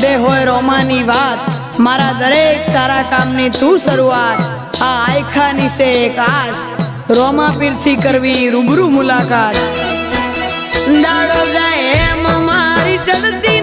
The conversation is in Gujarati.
મોઢે હોય રોમાની વાત, મારા દરેક સારા કામની તું શરૂઆત। આ આયખાની છે એક આસ, રોમા પીરથી કરવી રૂબરૂ મુલાકાત। દાડો જાય એમ મારી ચડતી